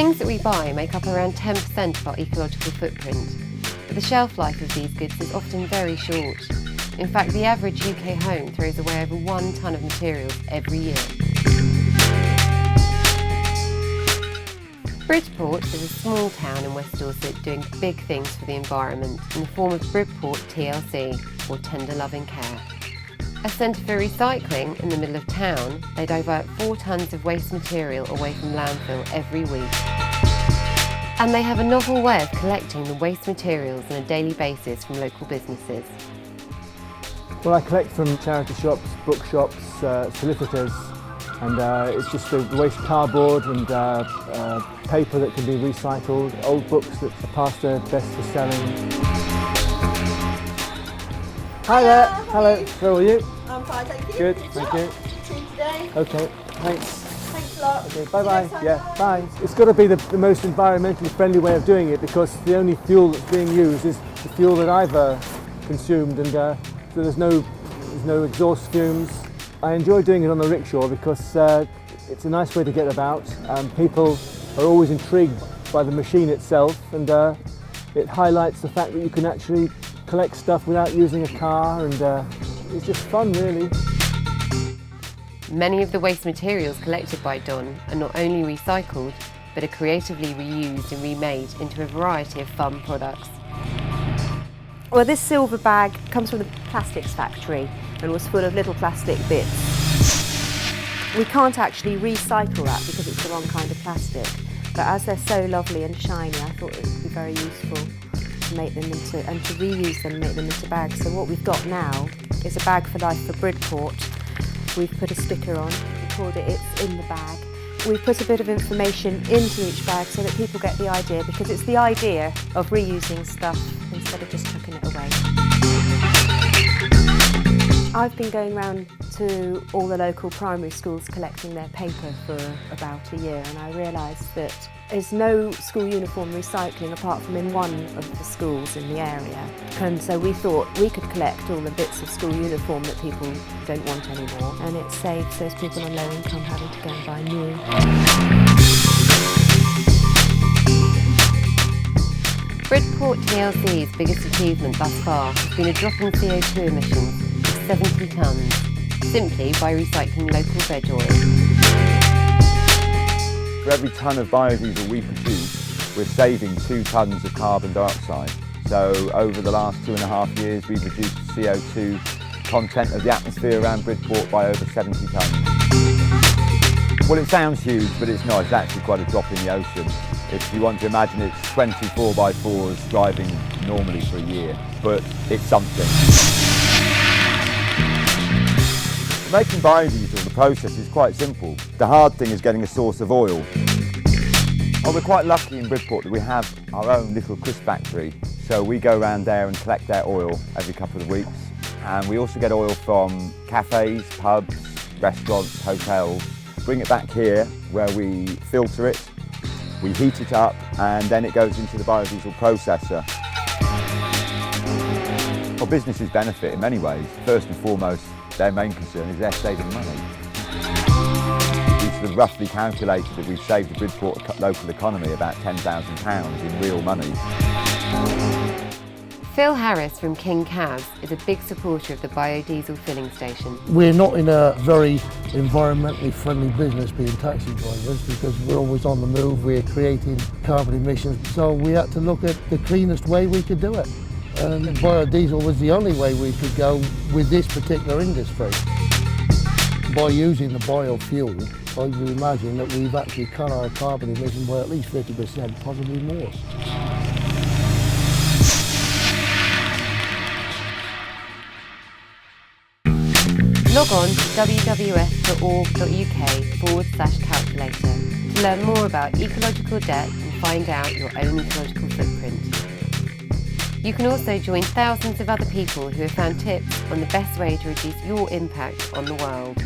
things that we buy make up around 10% of our ecological footprint, but the shelf life of these goods is often very short. In fact, the average UK home throws away over 1 tonne of materials every year. Bridport is a small town in West Dorset doing big things for the environment in the form of Bridport TLC, or Tender Loving Care. A centre for recycling in the middle of town, they divert 4 tonnes of waste material away from landfill every week. And they have a novel way of collecting the waste materials on a daily basis from local businesses. Well, I collect from charity shops, bookshops, solicitors, and it's just the waste cardboard and paper that can be recycled, old books that are past their best for selling. Hi there. Hello. How are you? I'm fine, thank you. Good, thank you. See you today. Okay, thanks. Thanks a lot. Okay, bye-bye. Yeah, bye. It's got to be the most environmentally friendly way of doing it, because the only fuel that's being used is the fuel that I've consumed, and so there's no exhaust fumes. I enjoy doing it on the rickshaw because it's a nice way to get about. People are always intrigued by the machine itself, and it highlights the fact that you can actually collect stuff without using a car, and it's just fun, really. Many of the waste materials collected by Don are not only recycled, but are creatively reused and remade into a variety of fun products. Well, this silver bag comes from the plastics factory and was full of little plastic bits. We can't actually recycle that because it's the wrong kind of plastic, but as they're so lovely and shiny, I thought it would be very useful to make them into, and to reuse them and make them into bags. So what we've got now is a bag for life for Bridport. We've put a sticker on, we called it It's in the Bag. We've put a bit of information into each bag so that people get the idea, because it's the idea of reusing stuff instead of just chucking it away. I've been going round to all the local primary schools collecting their paper for about a year, and I realised that there's no school uniform recycling apart from in one of the schools in the area. And so we thought we could collect all the bits of school uniform that people don't want anymore, and it saves those people on low income having to go and buy new. Bridport TLC's biggest achievement thus far has been a drop in CO2 emissions of 70 tonnes, simply by recycling local veg oil. For every tonne of biodiesel we produce, we're saving 2 tonnes of carbon dioxide. So over the last 2.5 years, we've reduced the CO2 content of the atmosphere around Bridport by over 70 tonnes. Well, it sounds huge, but it's not. It's actually quite a drop in the ocean. If you want to imagine, it's 24 by 4s driving normally for a year, but it's something. Making biodiesel, the process is quite simple. The hard thing is getting a source of oil. Well, we're quite lucky in Bridport that we have our own little crisp factory. So we go around there and collect their oil every couple of weeks. And we also get oil from cafes, pubs, restaurants, hotels. Bring it back here where we filter it, we heat it up, and then it goes into the biodiesel processor. Well, businesses benefit in many ways. First and foremost, their main concern is they're saving money. We sort of roughly calculated that we've saved the Bridport local economy about £10,000 in real money. Phil Harris from King Cabs is a big supporter of the biodiesel filling station. We're not in a very environmentally friendly business being taxi drivers, because we're always on the move, we're creating carbon emissions, so we had to look at the cleanest way we could do it. And biodiesel was the only way we could go with this particular industry. By using the biofuel, I would imagine that we've actually cut our carbon emissions by at least 50%, possibly more. Log on to www.org.uk/calculator to learn more about ecological debt and find out your own ecological footprint. You can also join thousands of other people who have found tips on the best way to reduce your impact on the world.